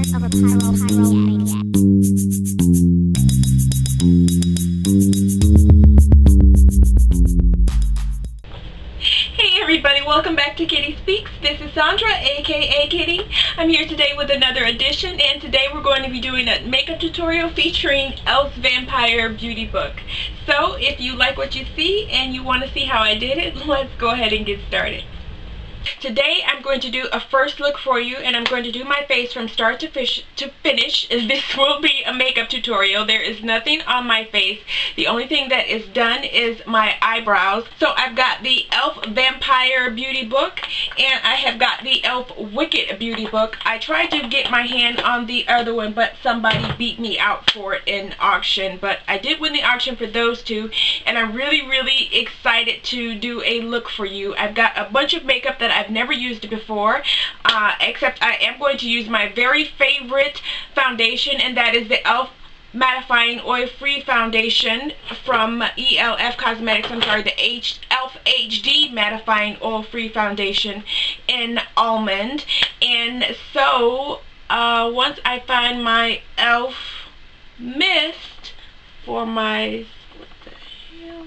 Hey everybody, welcome back to Kitty Speaks. This is Sandra, aka Kitty. I'm here today with another edition, and today we're going to be doing a makeup tutorial featuring Elf's Vampire Beauty Book. So if you like what you see and you want to see how I did it, let's go ahead and get started. Today I'm going to do a first look for you, and I'm going to do my face from start to finish. This will be a makeup tutorial. There is nothing on my face. The only thing that is done is my eyebrows. So I've got the Elf Vampire Beauty Book, and I have got the Elf Wicked Beauty Book. I tried to get my hand on the other one, but somebody beat me out for it in auction. But I did win the auction for those two, and I'm really excited to do a look for you. I've got a bunch of makeup that I've never used before, except I am going to use my very favorite foundation, and that is the Elf Mattifying Oil-Free Foundation from ELF Cosmetics. I'm sorry, the Elf HD Mattifying Oil-Free Foundation in Almond. And so, once I find my Elf Mist for my... what the hell?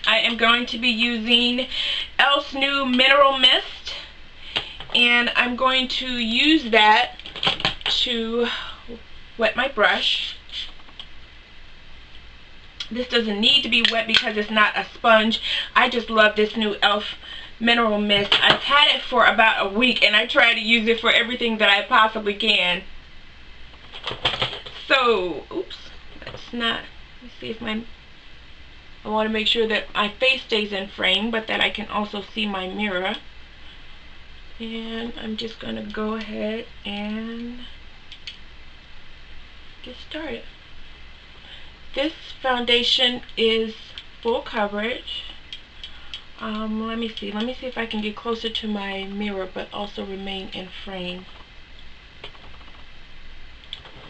I am going to be using Elf's new Mineral Mist, and I'm going to use that to wet my brush. This doesn't need to be wet because it's not a sponge. I just love this new Elf Mineral Mist. I've had it for about a week, and I try to use it for everything that I possibly can. So, oops, that's not, let's see if I want to make sure that my face stays in frame, but that I can also see my mirror. And I'm just going to go ahead and get started. This foundation is full coverage. Let me see if I can get closer to my mirror but also remain in frame.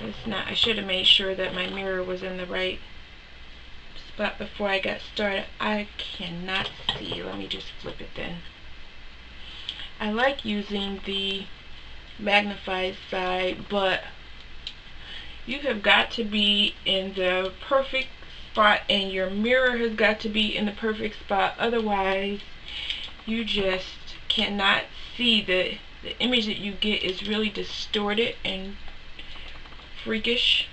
It's not, I should have made sure that my mirror was in the right spot before I got started. I cannot see. Let me just flip it then. I like using the magnified side, but you have got to be in the perfect spot, and your mirror has got to be in the perfect spot. Otherwise, you just cannot see. The image that you get is really distorted and freakish.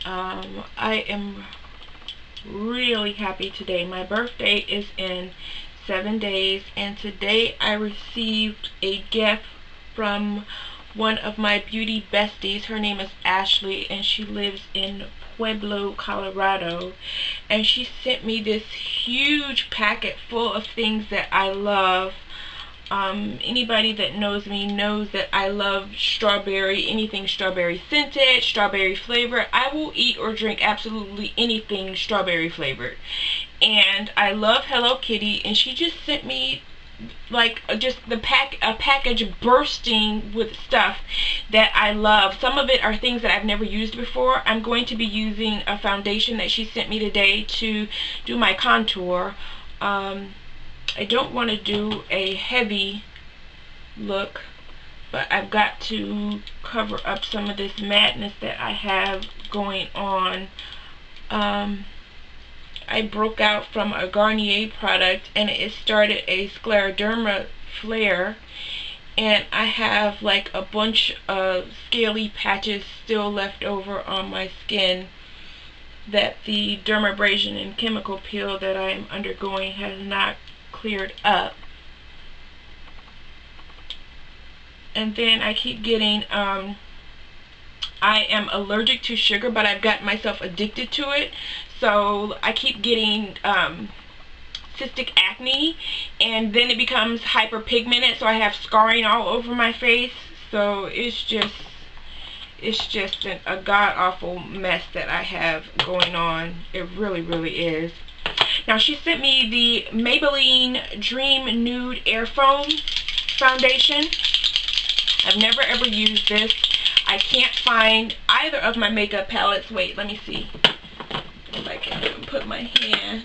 I am really happy today. My birthday is in 7 days, and today I received a gift from one of my beauty besties. Her name is Ashley, and she lives in Pueblo, Colorado, and she sent me this huge packet full of things that I love. Anybody that knows me knows that I love strawberry, anything strawberry scented, strawberry flavored. I will eat or drink absolutely anything strawberry flavored. And I love Hello Kitty, and she just sent me like just a package bursting with stuff that I love. Some of it are things that I've never used before. I'm going to be using a foundation that she sent me today to do my contour. I don't want to do a heavy look, but I've got to cover up some of this madness that I have going on. I broke out from a Garnier product, and it started a scleroderma flare, and I have like a bunch of scaly patches still left over on my skin that the dermabrasion and chemical peel that I'm undergoing has not cleared up. And then I keep getting I am allergic to sugar, but I've gotten myself addicted to it, so I keep getting cystic acne, and then it becomes hyperpigmented, so I have scarring all over my face. So it's just a god-awful mess that I have going on. It really is. Now, she sent me the Maybelline Dream Nude Air Foam Foundation. I've never ever used this. I can't find either of my makeup palettes. Wait, let me see if I can put my hand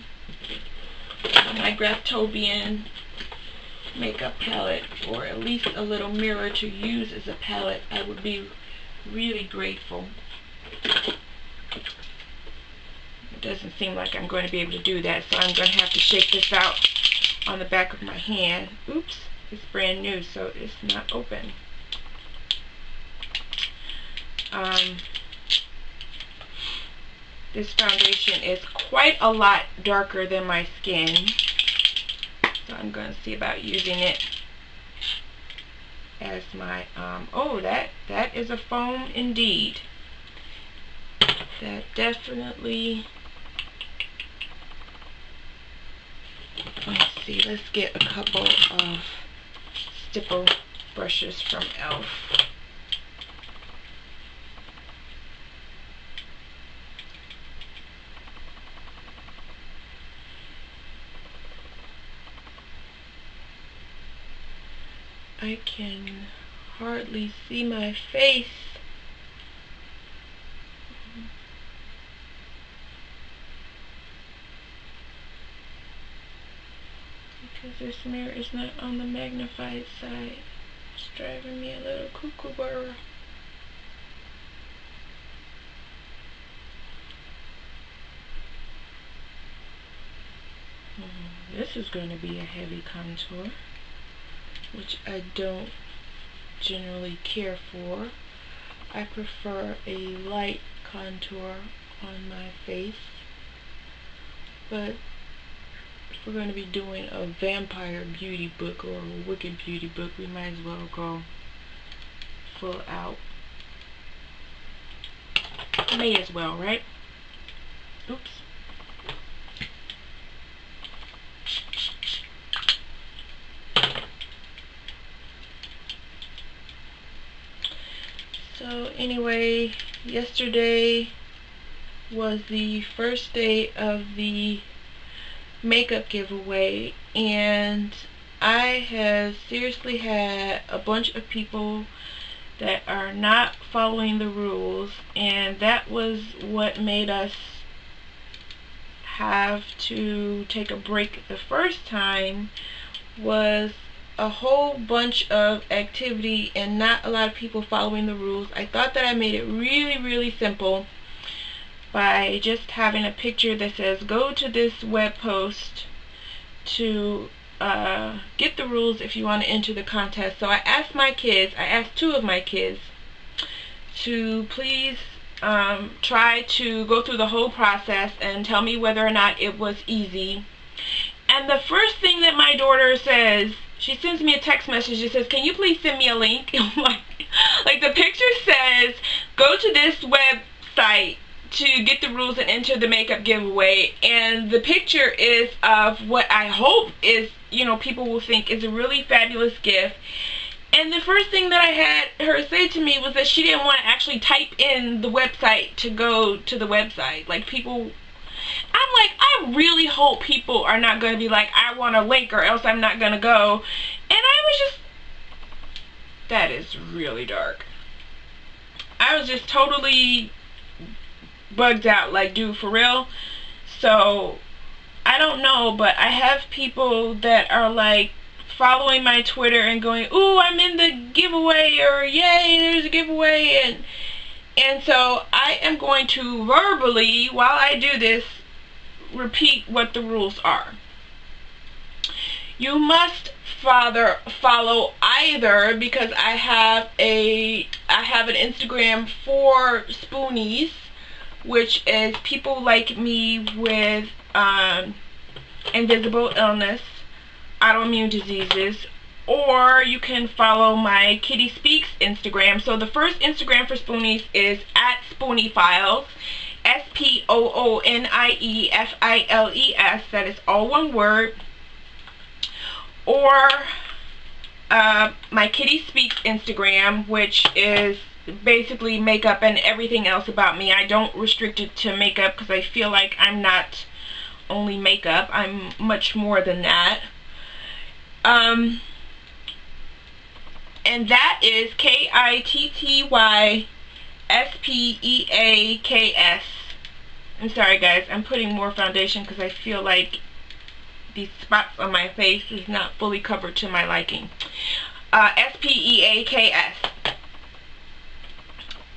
on my Graftobian makeup palette, or at least a little mirror to use as a palette, I would be really grateful. It doesn't seem like I'm going to be able to do that, so I'm going to have to shake this out on the back of my hand. Oops, it's brand new, so it's not open. This foundation is quite a lot darker than my skin, so I'm going to see about using it as my, oh, that is a foam indeed. That definitely, let's see, let's get a couple of stipple brushes from e.l.f. I can hardly see my face. Because this mirror is not on the magnified side. It's driving me a little cuckoo. This is going to be a heavy contour, which I don't generally care for. I prefer a light contour on my face, but if we're going to be doing a vampire beauty book or a wicked beauty book, we might as well go full out. May as well, right? Oops. So anyway, yesterday was the first day of the makeup giveaway, and I have seriously had a bunch of people that are not following the rules, and that was what made us have to take a break the first time. Was a whole bunch of activity and not a lot of people following the rules. I thought that I made it really simple by just having a picture that says go to this web post to get the rules if you want to enter the contest. So I asked my kids, I asked two of my kids to please try to go through the whole process and tell me whether or not it was easy. And the first thing that my daughter says, she sends me a text message that says, can you please send me a link? like the picture says, go to this website to get the rules and enter the makeup giveaway, and the picture is of what I hope is, you know, people will think is a really fabulous gift. And the first thing that I had her say to me was that she didn't want to actually type in the website to go to the website. Like, people, I'm like, I really hope people are not going to be like, I want a link or else I'm not going to go. And I was just, that is really dark. I was just totally bugged out, like, dude, for real. So I don't know, but I have people that are like following my Twitter and going, ooh, I'm in the giveaway, or yay, there's a giveaway. And so I am going to verbally, while I do this, repeat what the rules are. You must follow either, because I have an Instagram for Spoonies, which is people like me with invisible illness, autoimmune diseases, or you can follow my Kitty Speaks Instagram. So the first Instagram for Spoonies is @SpoonieFiles, SPOONIEFILES, that is all one word. Or my Kitty Speaks Instagram, which is basically makeup and everything else about me. I don't restrict it to makeup because I feel like I'm not only makeup, I'm much more than that. And that is KITTYSPEAKS. I'm sorry guys, I'm putting more foundation because I feel like these spots on my face is not fully covered to my liking. SPEAKS.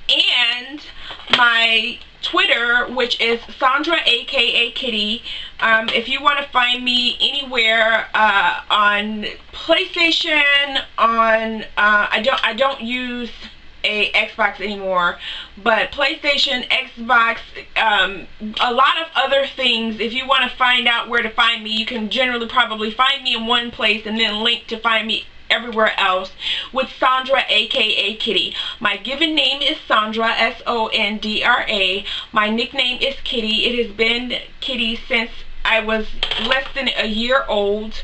And my Twitter, which is Sandra aka Kitty. If you want to find me anywhere on PlayStation, on I don't use a Xbox anymore, but PlayStation, Xbox, a lot of other things. If you want to find out where to find me, you can generally probably find me in one place and then link to find me everywhere else with Sandra aka Kitty. My given name is Sandra, S-O-N-D-R-A. My nickname is Kitty. It has been Kitty since I was less than a year old.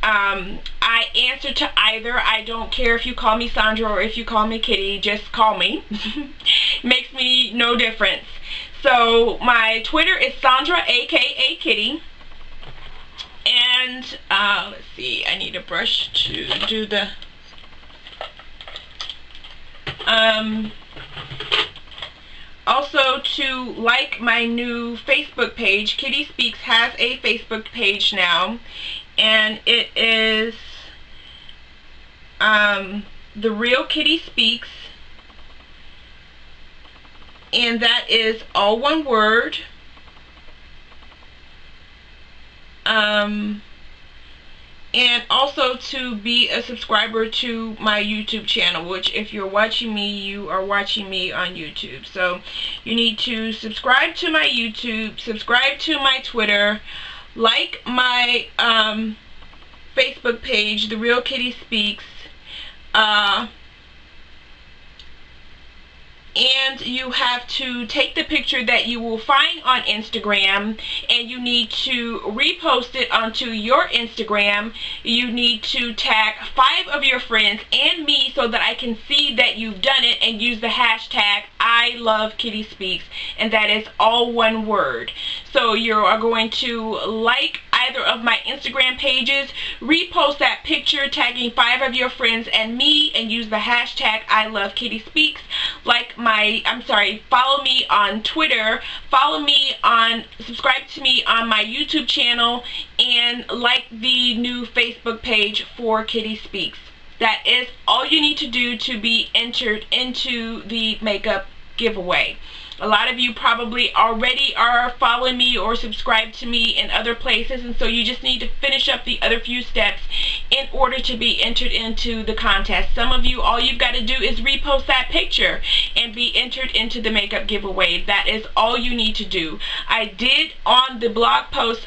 I answer to either. I don't care if you call me Sandra or if you call me Kitty, just call me. Makes me no difference. So my Twitter is Sandra aka Kitty. And let's see, I need a brush to do the also to like my new Facebook page. Kitty Speaks has a Facebook page now, and it is The Real Kitty Speaks, and that is all one word. And also to be a subscriber to my YouTube channel, which if you're watching me, you are watching me on YouTube. So you need to subscribe to my YouTube, subscribe to my Twitter, like my Facebook page, The Real Kitty Speaks, and you have to take the picture that you will find on Instagram and you need to repost it onto your Instagram. You need to tag 5 of your friends and me so that I can see that you've done it, and use the hashtag I love Kitty Speaks, and that is all one word. So you are going to like either of my Instagram pages, repost that picture tagging 5 of your friends and me, and use the hashtag I love Kitty Speaks. Like follow me on Twitter, subscribe to me on my YouTube channel, and like the new Facebook page for Kitty Speaks. That is all you need to do to be entered into the makeup giveaway. A lot of you probably already are following me or subscribed to me in other places, and so you just need to finish up the other few steps in order to be entered into the contest. Some of you, all you've got to do is repost that picture and be entered into the makeup giveaway. That is all you need to do. I did on the blog post,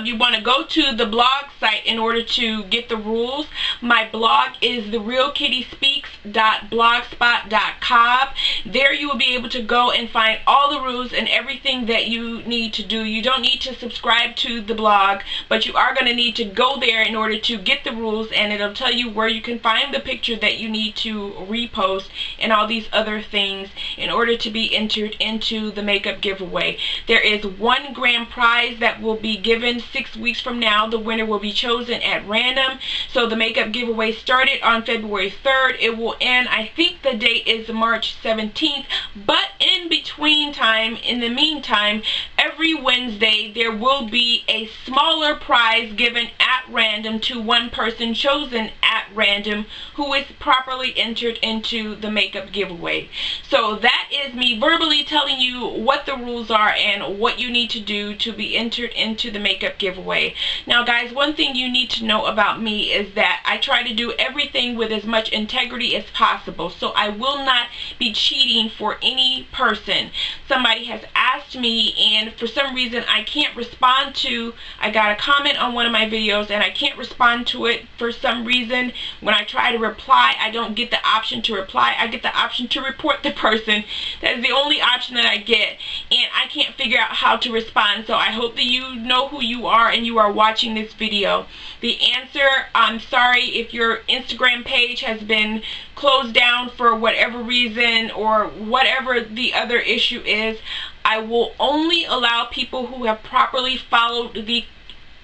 you want to go to the blog site in order to get the rules. My blog is therealkittyspeaks.blogspot.com. There you will be able to go and find all the rules and everything that you need to do. You don't need to subscribe to the blog, but you are going to need to go there in order to get the rules, and it'll tell you where you can find the picture that you need to repost and all these other things in order to be entered into the makeup giveaway. There is one grand prize that will be given 6 weeks from now. The winner will be chosen at random. So the makeup giveaway started on February 3rd. It will end, I think the date is March 17th, but in the meantime, every Wednesday there will be a smaller prize given at random to one person chosen at random who is properly entered into the makeup giveaway. So that is me verbally telling you what the rules are and what you need to do to be entered into the makeup giveaway. Now guys, one thing you need to know about me is that I try to do everything with as much integrity as possible. So I will not be cheating for any person. Somebody has asked me, and for some reason I can't respond to, I got a comment on one of my videos and I can't respond to it for some reason. When I try to reply, I don't get the option to reply. I get the option to report the person. That is the only option that I get, and I can't figure out how to respond. So I hope that you know who you are and you are watching this video. The answer, I'm sorry if your Instagram page has been closed down for whatever reason or whatever the other issue is. I will only allow people who have properly followed the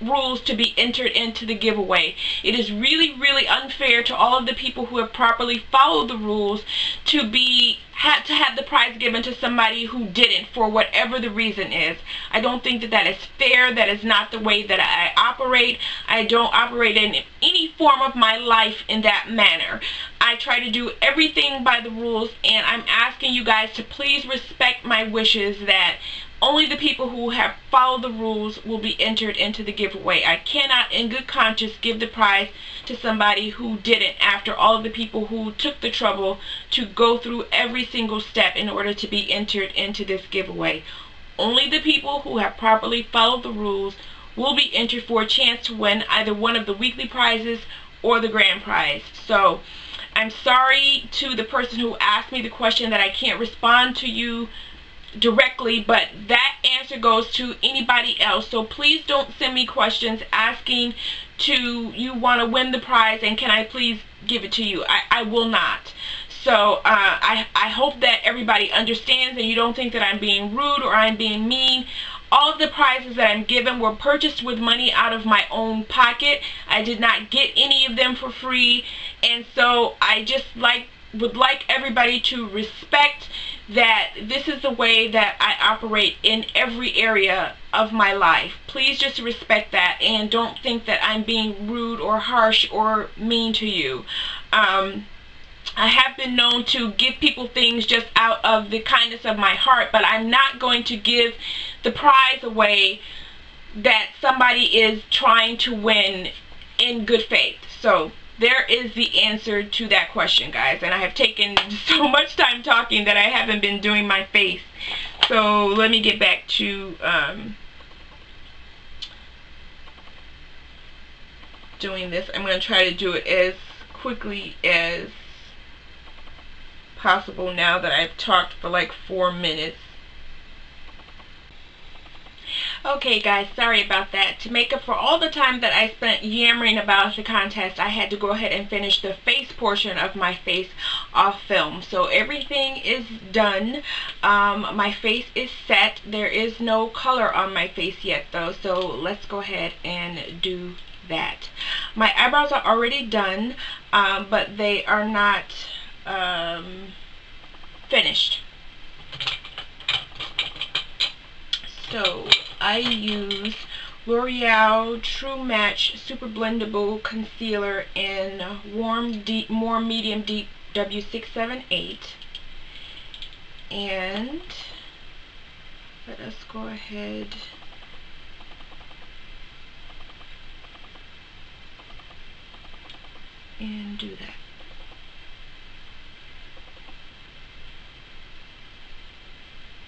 rules to be entered into the giveaway. It is really, really unfair to all of the people who have properly followed the rules to have the prize given to somebody who didn't, for whatever the reason is. I don't think that that is fair. That is not the way that I operate. I don't operate in any form of my life in that manner. I try to do everything by the rules, and I'm asking you guys to please respect my wishes that only the people who have followed the rules will be entered into the giveaway. I cannot in good conscience give the prize to somebody who didn't, after all of the people who took the trouble to go through every single step in order to be entered into this giveaway. Only the people who have properly followed the rules will be entered for a chance to win either one of the weekly prizes or the grand prize. So I'm sorry to the person who asked me the question that I can't respond to you directly, but that answer goes to anybody else. So please don't send me questions asking you want to win the prize and can I please give it to you. I will not. So I hope that everybody understands and you don't think that I'm being rude or I'm being mean. All of the prizes that I'm given were purchased with money out of my own pocket. I did not get any of them for free, and so I just would like everybody to respect that this is the way that I operate in every area of my life. Please just respect that and don't think that I'm being rude or harsh or mean to you. I have been known to give people things just out of the kindness of my heart, but I'm not going to give the prize away that somebody is trying to win in good faith. So there is the answer to that question, guys. And I have taken so much time talking that I haven't been doing my face. So let me get back to doing this. I'm going to try to do it as quickly as possible now that I've talked for like 4 minutes. Okay guys, sorry about that. To make up for all the time that I spent yammering about the contest, I had to go ahead and finish the face portion of my face off film. So everything is done. My face is set. There is no color on my face yet though, so let's go ahead and do that. My eyebrows are already done, but they are not finished. So I use L'Oreal True Match Super Blendable Concealer in Warm Medium Deep W678, and let us go ahead and do that.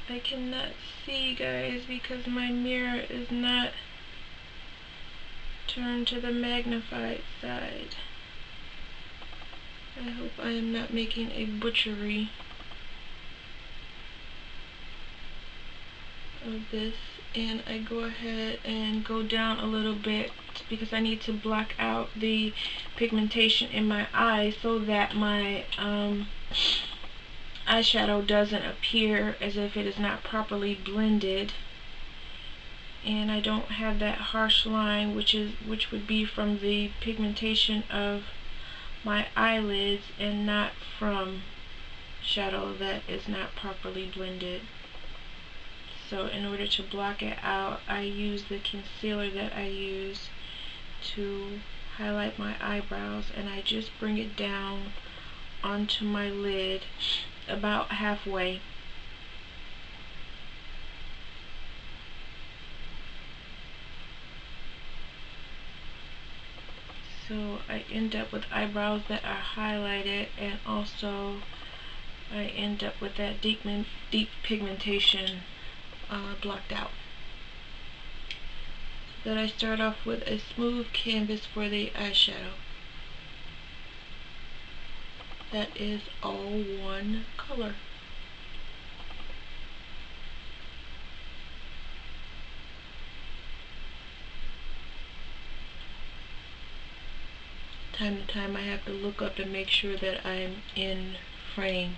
I cannot see, guys, because my mirror is not turned to the magnified side. I hope I am not making a butchery of this. And I go ahead and go down a little bit because I need to block out the pigmentation in my eye so that my eyeshadow doesn't appear as if it is not properly blended, and I don't have that harsh line which would be from the pigmentation of my eyelids and not from shadow that is not properly blended. So in order to block it out, I use the concealer that I use to highlight my eyebrows, and I just bring it down onto my lid about halfway. So I end up with eyebrows that are highlighted, and also I end up with that deep pigmentation blocked out. Then I start off with a smooth canvas for the eyeshadow. That is all one color. Time to time I have to look up and make sure that I'm in frame.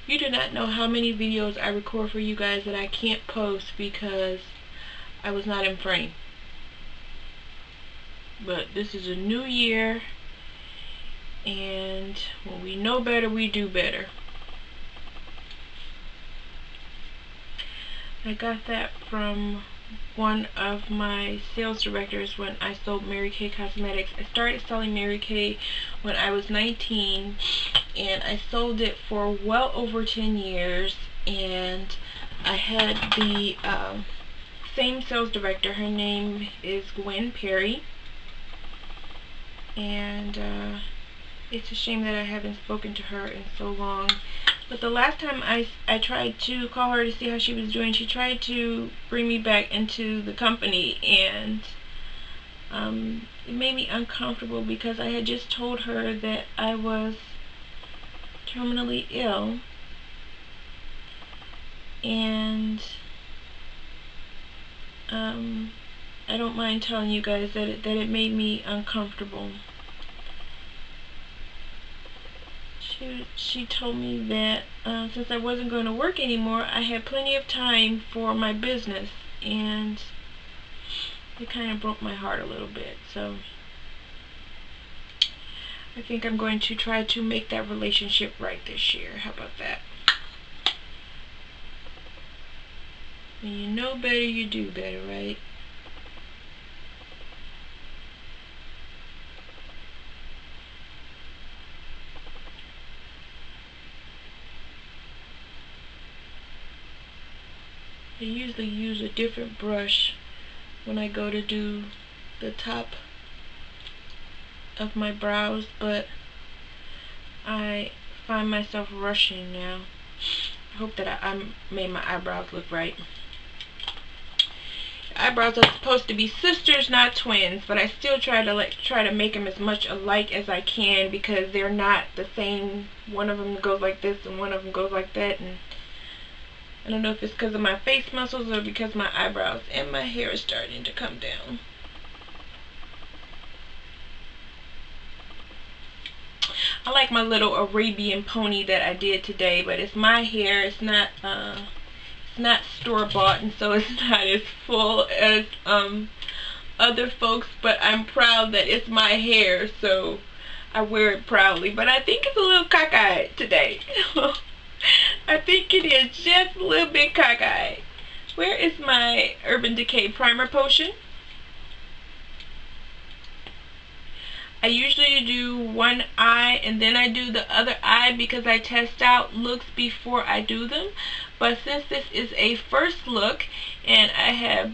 You do not know how many videos I record for you guys that I can't post because I was not in frame. But this is a new year, and when we know better, we do better. I got that from one of my sales directors when I sold Mary Kay Cosmetics. I started selling Mary Kay when I was 19, and I sold it for well over 10 years, and I had the same sales director. Her name is Gwen Perry, and it's a shame that I haven't spoken to her in so long. But the last time I tried to call her to see how she was doing, she tried to bring me back into the company, and it made me uncomfortable because I had just told her that I was terminally ill, and I don't mind telling you guys that it made me uncomfortable. She told me that since I wasn't going to work anymore, I had plenty of time for my business, and it kind of broke my heart a little bit. So I think I'm going to try to make that relationship right this year. How about that? When you know better, you do better, right? I usually use a different brush when I go to do the top of my brows, but I find myself rushing now. I hope that I made my eyebrows look right. Eyebrows are supposed to be sisters, not twins, but I still try to make them as much alike as I can because they're not the same. One of them goes like this and one of them goes like that, and I don't know if it's because of my face muscles or because my eyebrows and my hair is starting to come down. I like my little Arabian pony that I did today, but it's my hair. It's not store-bought, and so it's not as full as other folks, but I'm proud that it's my hair, so I wear it proudly. But I think it's a little cockeyed today. I think it is just a little bit cockeyed. Where is my Urban Decay primer potion? I usually do one eye and then I do the other eye because I test out looks before I do them. But since this is a first look and I have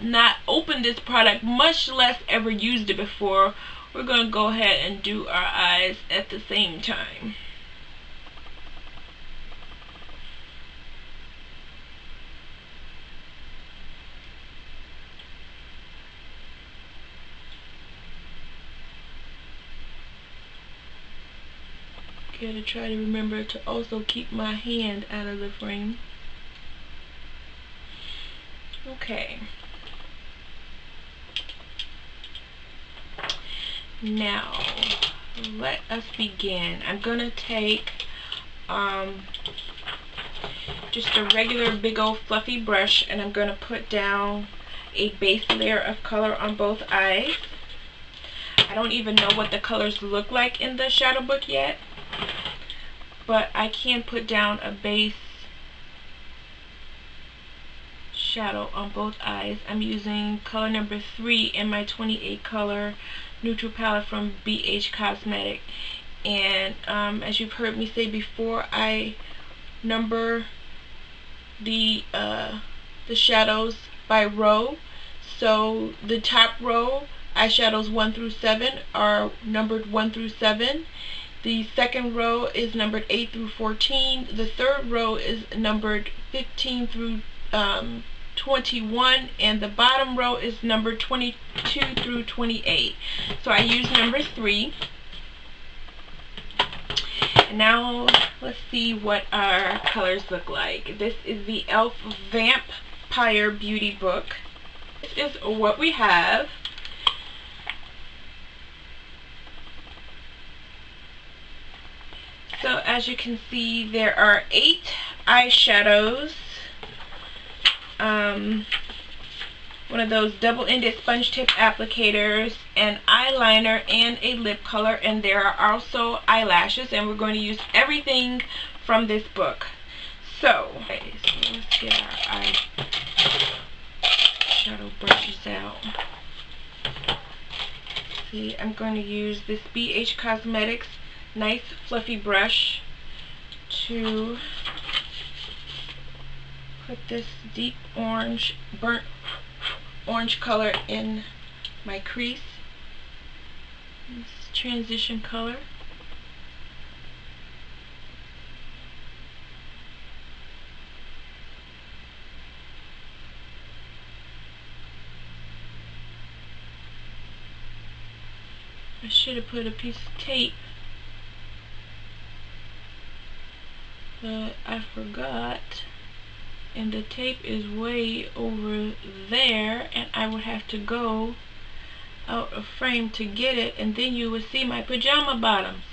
not opened this product, much less ever used it before, we're going to go ahead and do our eyes at the same time. Gotta try to remember to also keep my hand out of the frame. Okay. Now, let us begin. I'm gonna take just a regular big old fluffy brush, and I'm gonna put down a base layer of color on both eyes. I don't even know what the colors look like in the shadow book yet, but I can put down a base shadow on both eyes. I'm using color number 3 in my 28 color neutral palette from BH Cosmetic, and as you've heard me say before, I number the shadows by row. So the top row eyeshadows 1 through 7 are numbered 1 through 7. The second row is numbered 8 through 14. The third row is numbered 15 through 21, and the bottom row is numbered 22 through 28. So I use number 3. And now let's see what our colors look like. This is the e.l.f. Vampire Beauty Book. This is what we have. So as you can see, there are 8 eyeshadows. one of those double-ended sponge tip applicators, an eyeliner, and a lip color, and there are also eyelashes, and we're going to use everything from this book. So, okay, so let's get our eye shadow brushes out. See, I'm going to use this BH Cosmetics nice fluffy brush to put this deep orange, burnt orange color in my crease. This transition color. I should have put a piece of tape, but I forgot, and the tape is way over there, and I would have to go out of frame to get it, and then you would see my pajama bottoms.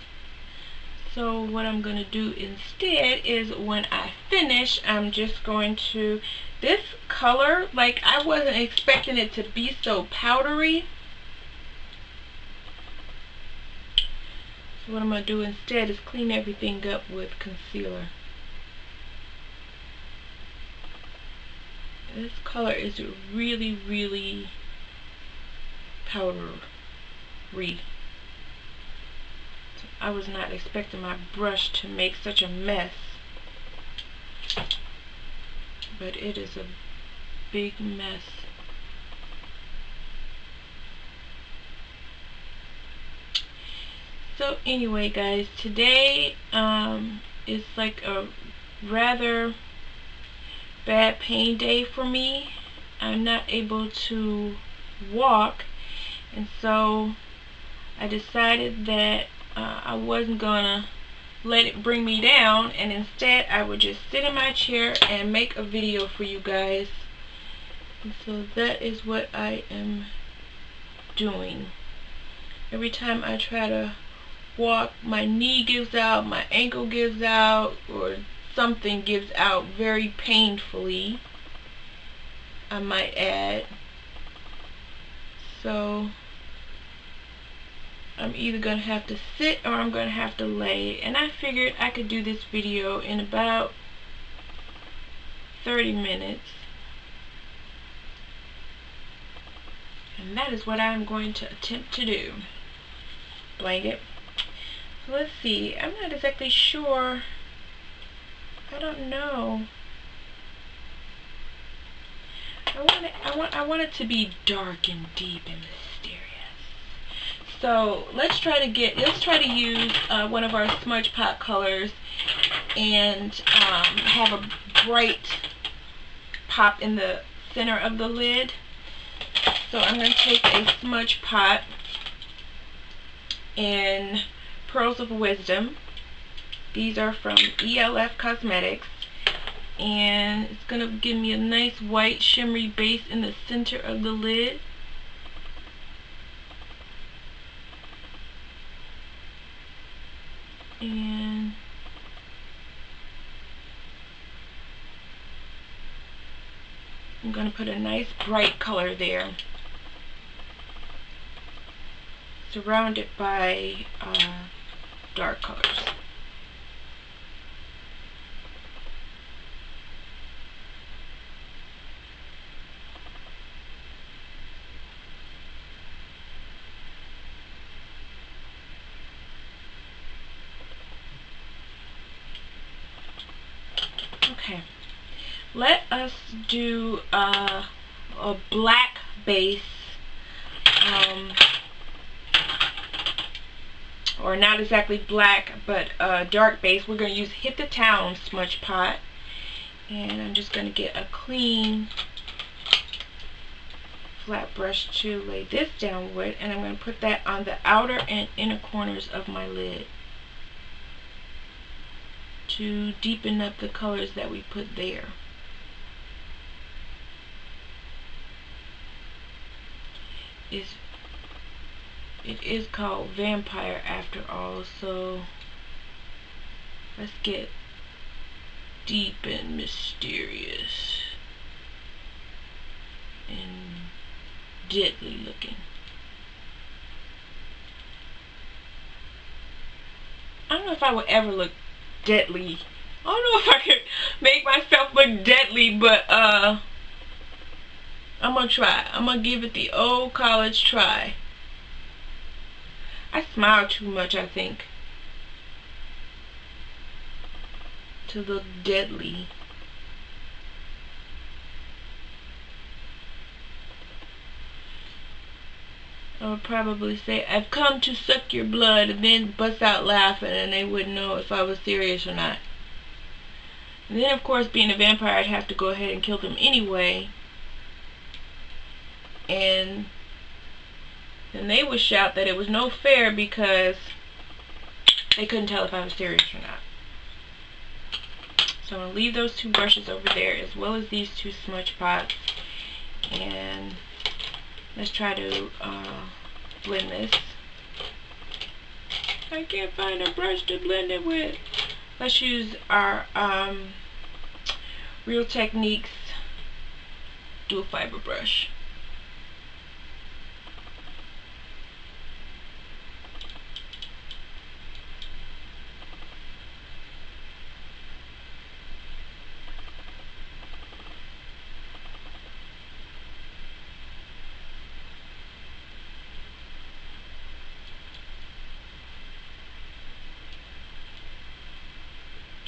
So what I'm going to do instead is, when I finish, I'm just going to, this color, like, I wasn't expecting it to be so powdery. So what I'm going to do instead is clean everything up with concealer. This color is really, really powdery. So I was not expecting my brush to make such a mess. But it is a big mess. So anyway, guys, today is like a rather bad pain day for me. I'm not able to walk, and so I decided that I wasn't gonna let it bring me down, and instead I would just sit in my chair and make a video for you guys. And so that is what I am doing. Every time I try to walk, my knee gives out, my ankle gives out, or something gives out very painfully, I might add. So I'm either going to have to sit or I'm going to have to lay, and I figured I could do this video in about 30 minutes, and that is what I'm going to attempt to do. Blanket. So let's see, I'm not exactly sure. I don't know. I want it to be dark and deep and mysterious. So let's try to use one of our smudge pot colors and have a bright pop in the center of the lid. So I'm going to take a smudge pot in Pearls of Wisdom. These are from ELF Cosmetics, and it's going to give me a nice white shimmery base in the center of the lid. And I'm going to put a nice bright color there, surrounded by dark colors. Okay, let us do a black base, or not exactly black, but a dark base. We're going to use Hit the Town smudge pot, and I'm just going to get a clean flat brush to lay this down with, and I'm going to put that on the outer and inner corners of my lid to deepen up the colors that we put there. It is called Vampire after all, so let's get deep and mysterious and deadly looking. I don't know if I would ever look deadly. I don't know if I could make myself look deadly, but I'm gonna try. I'm gonna give it the old college try. I smile too much, I think, to look deadly. I would probably say, "I've come to suck your blood," and then bust out laughing, and they wouldn't know if I was serious or not. And then, of course, being a vampire, I'd have to go ahead and kill them anyway. And then they would shout that it was no fair because they couldn't tell if I was serious or not. So I'm going to leave those 2 brushes over there, as well as these 2 smudge pots. And let's try to blend this. I can't find a brush to blend it with. Let's use our Real Techniques dual fiber brush.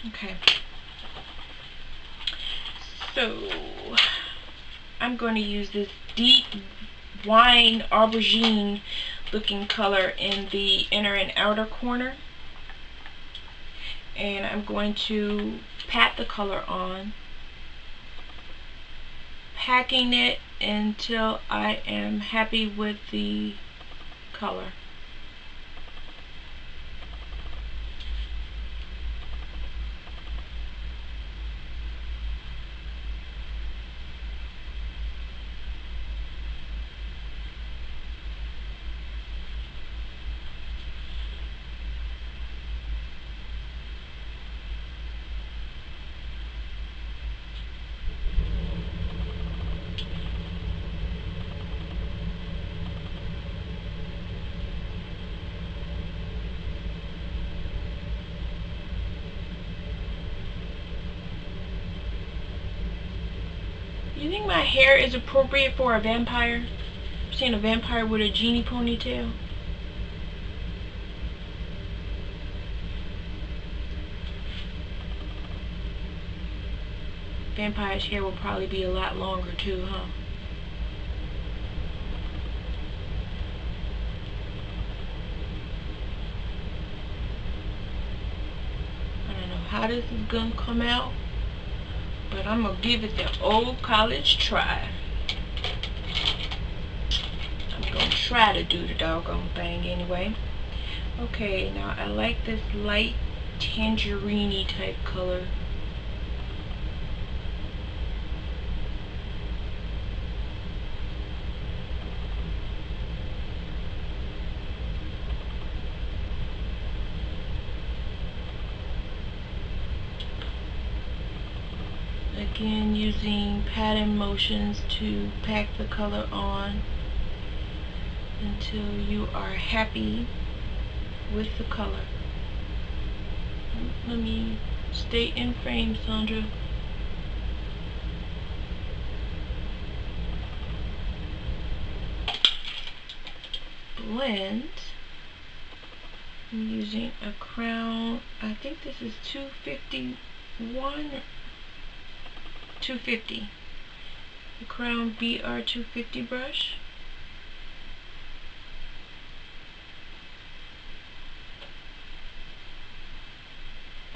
Okay, so I'm going to use this deep wine aubergine looking color in the inner and outer corner, and I'm going to pat the color on, packing it until I am happy with the color. You think my hair is appropriate for a vampire? I've seen a vampire with a genie ponytail. Vampire's hair will probably be a lot longer too, huh? I don't know how this is gonna come out, but I'm gonna give it the old college try. I'm gonna try to do the doggone thing anyway. Okay, now I like this light tangerine type color. Again, using pattern motions to pack the color on until you are happy with the color. Let me stay in frame, Sandra. Blend. I'm using a crown. I think this is 251 or 250. The Crown BR 250 brush.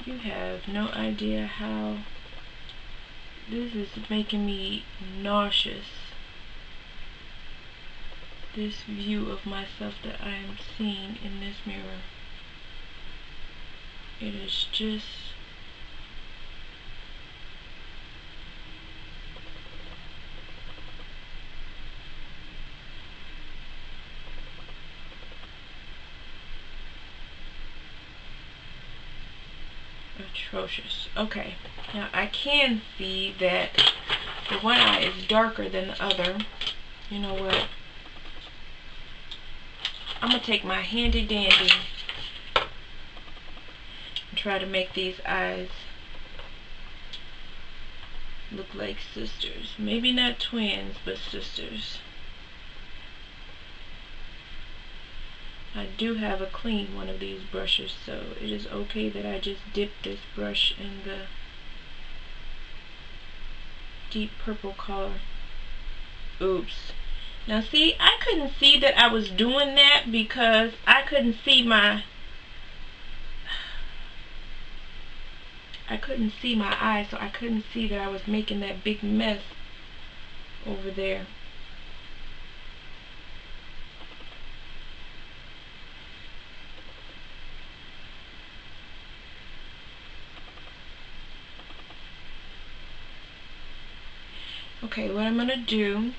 You have no idea how this is making me nauseous. This view of myself that I am seeing in this mirror. It is just atrocious. Okay, now I can see that the one eye is darker than the other. You know what? I'm going to take my handy dandy and try to make these eyes look like sisters. Maybe not twins, but sisters. I do have a clean one of these brushes, so it is okay that I just dip this brush in the deep purple color. Oops. Now see, I couldn't see that I was doing that because I couldn't see my eye, so I couldn't see that I was making that big mess over there. Okay, what I'm going to do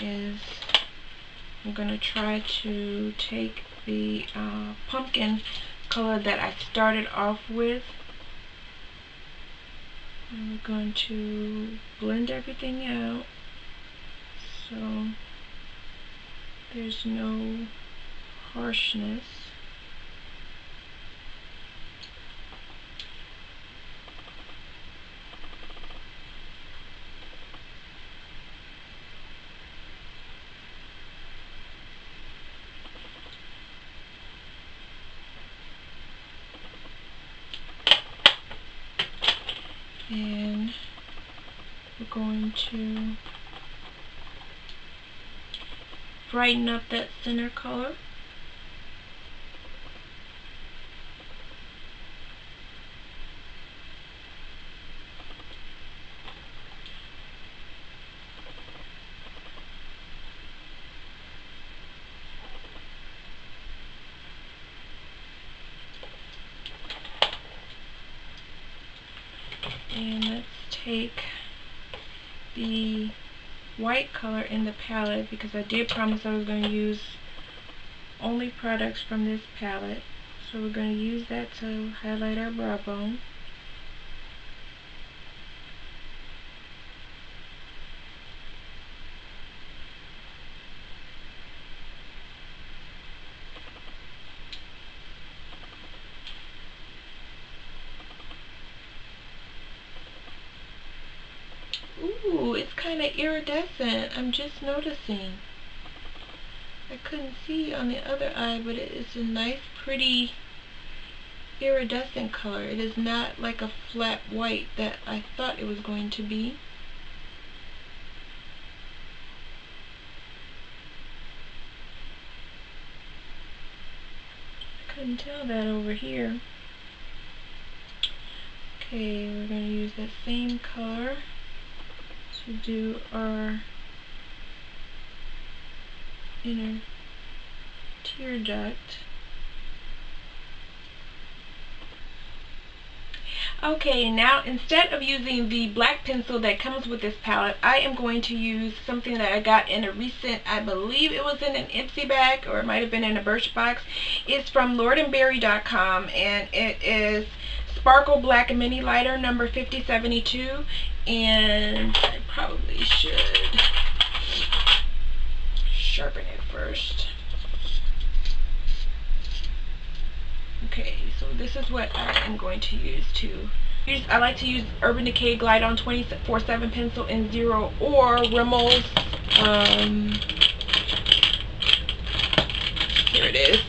is I'm going to try to take the pumpkin color that I started off with. And we're going to blend everything out so there's no harshness. And we're going to brighten up that center color. And let's take the white color in the palette, because I did promise I was going to use only products from this palette. So we're going to use that to highlight our brow bone. Ooh, it's kind of iridescent. I'm just noticing. I couldn't see on the other eye, but it is a nice, pretty iridescent color. It is not like a flat white that I thought it was going to be. I couldn't tell that over here. Okay, we're going to use that same color to do our inner tear duct. Okay, now instead of using the black pencil that comes with this palette, I am going to use something that I got in a recent, I believe it was in an Ipsy bag, or it might have been in a Birchbox. It's from lordandberry.com, and it is Sparkle Black Mini Lighter number 5072, and I probably should sharpen it first. Okay, so this is what I am going to use to I like to use Urban Decay Glide On 24/7 pencil in 0, or Rimmel's here it is,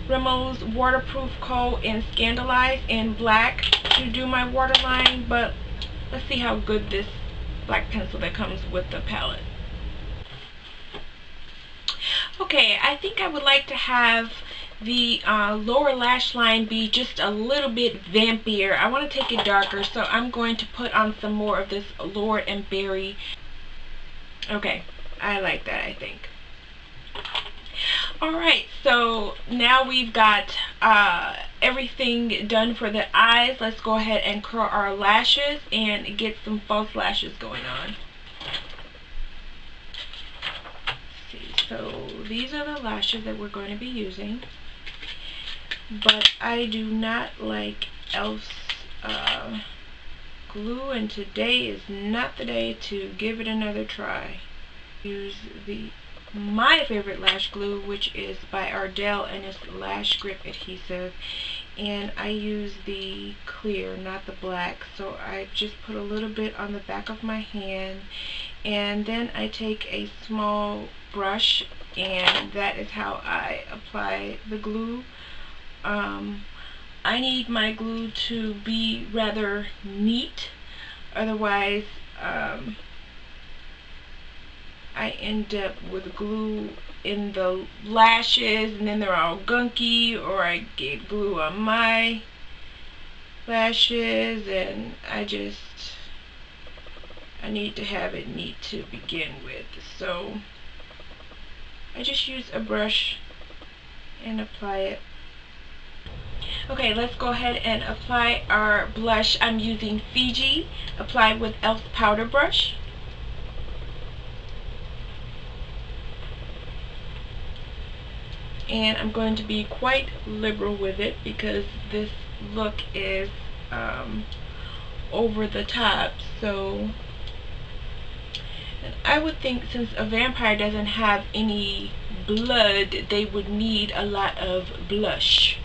Rimmel's Waterproof Coat in Scandalize in black to do my waterline. But let's see how good this black pencil that comes with the palette. Okay, I think I would like to have the lower lash line be just a little bit vampier. I want to take it darker, so I'm going to put on some more of this Lord and Berry. Okay, I like that, I think. Alright, so now we've got everything done for the eyes. Let's go ahead and curl our lashes and get some false lashes going on. So these are the lashes that we're going to be using, but I do not like e.l.f.'s glue, and today is not the day to give it another try. use my favorite lash glue, which is by Ardell, and it's Lash Grip Adhesive, and I use the clear, not the black. So I just put a little bit on the back of my hand, and then I take a small brush, and that is how I apply the glue. I need my glue to be rather neat, otherwise I end up with glue in the lashes and then they're all gunky, or I get glue on my lashes, and I need to have it neat to begin with. So I just use a brush and apply it. Okay, let's go ahead and apply our blush. I'm using Fiji, applied with e.l.f. powder brush. And I'm going to be quite liberal with it because this look is over the top. So I would think, since a vampire doesn't have any blood, they would need a lot of blush.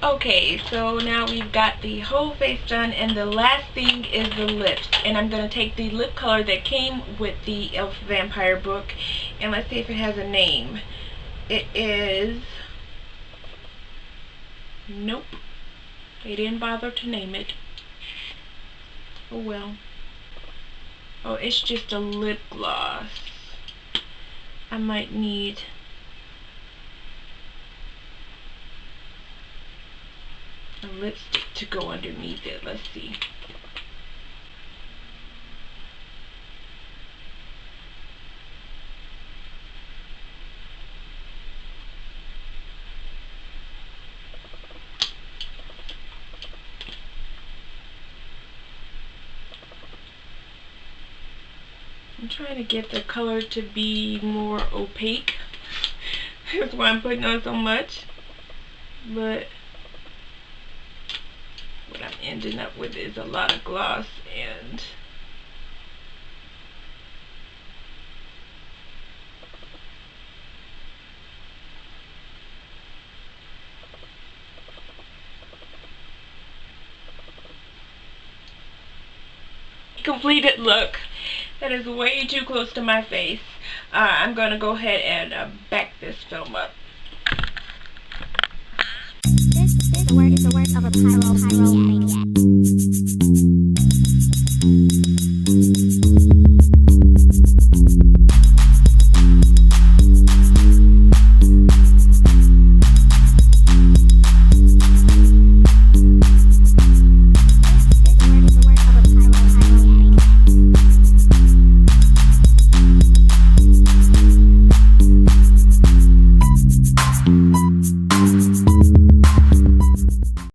Okay, so now we've got the whole face done, and the last thing is the lips. And I'm going to take the lip color that came with the e.l.f. Vampire book, and let's see if it has a name. It is... Nope. They didn't bother to name it. Oh well. Oh, it's just a lip gloss. I might need... a lipstick to go underneath it. Let's see. I'm trying to get the color to be more opaque. That's why I'm putting on so much. But what I'm ending up with is a lot of gloss and completed look. That is way too close to my face. I'm going to go ahead and back this film up. This is the work of a pyromaniac.